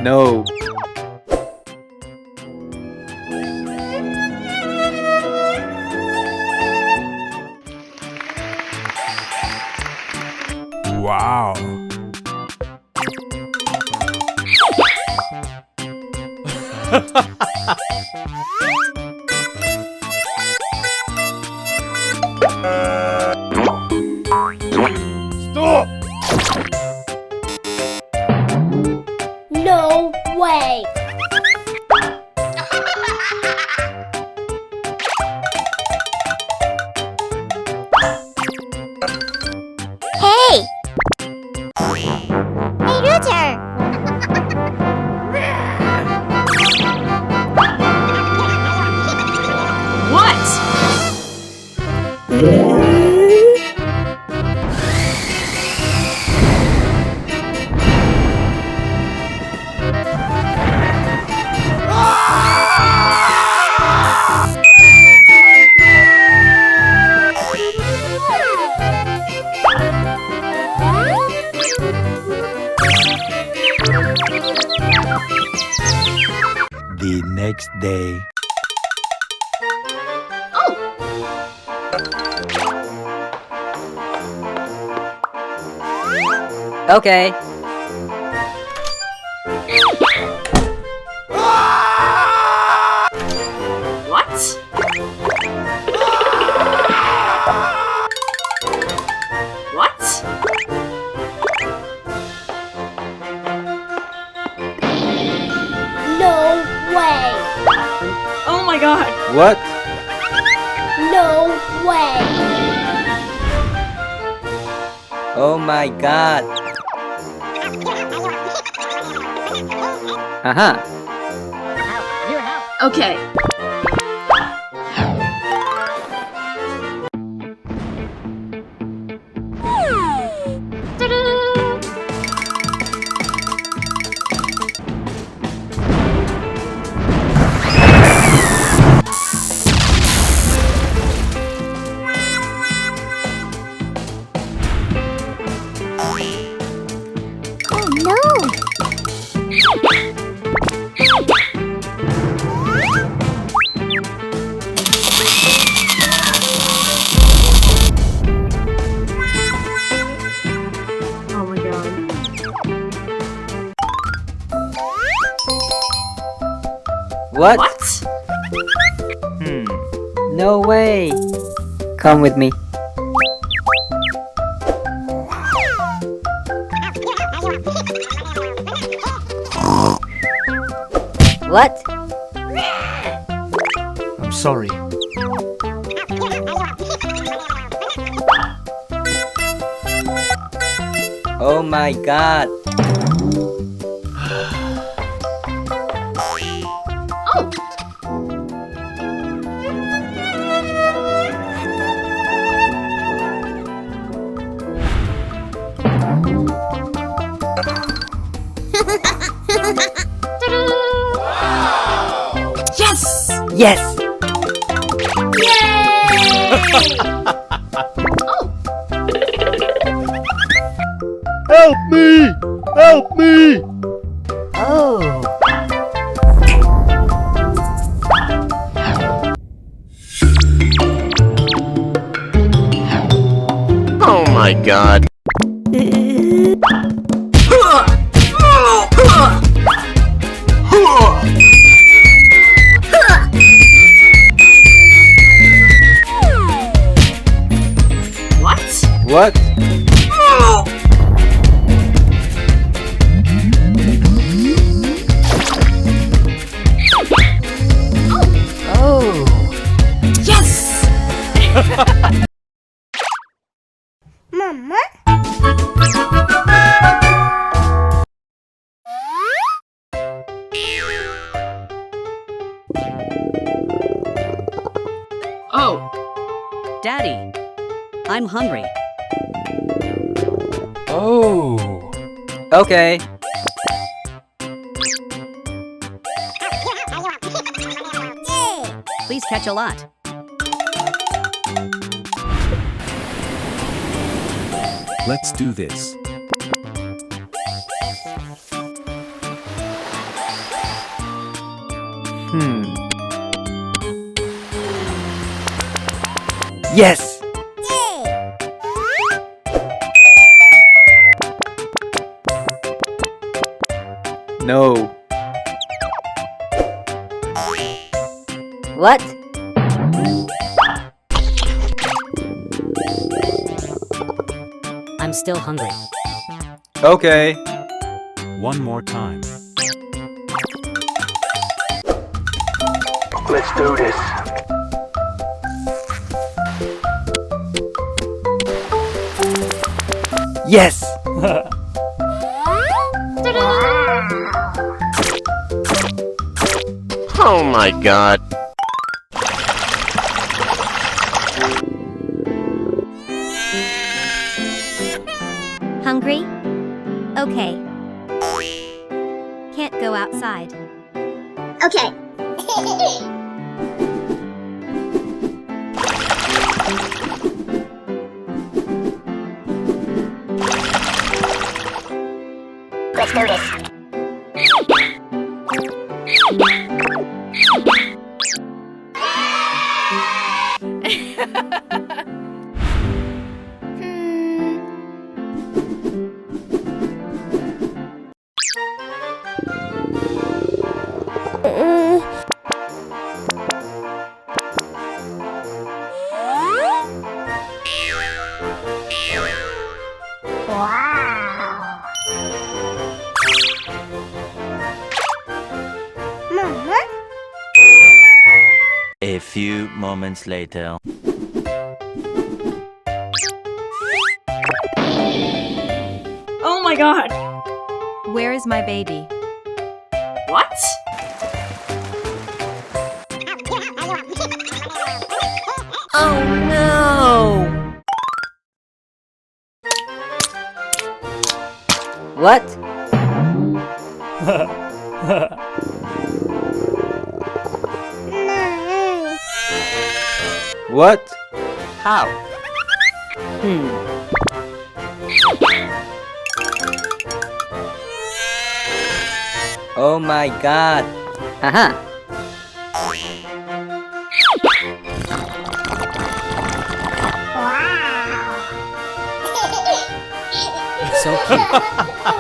No. Wow. Stop! No way! Hey! Hey, Rooter! The next day. Okay. What? What? No way! Oh my god! What? No way! Oh my god. Haha. Okay. Oh no! Oh my god. What? What? No way. Come with me. What? I'm sorry. Oh my god. Oh! Yes! Yes! Oh! Help me! Help me! Oh. Oh my god. What? What? Oh. Yes! Mama? Oh! Daddy, I'm hungry. Oh. Okay. Please catch a lot. Let's do this. Yes! No. What? I'm still hungry. Okay. One more time. Let's do this. Yes! Oh my god. Hungry? Okay. Can't go outside. Okay. Let's do this. Wow. Mama? A few moments later. Oh my god. Where is my baby? What? Oh no! What? No. What? How? Oh my god. Haha. Wow. So cute.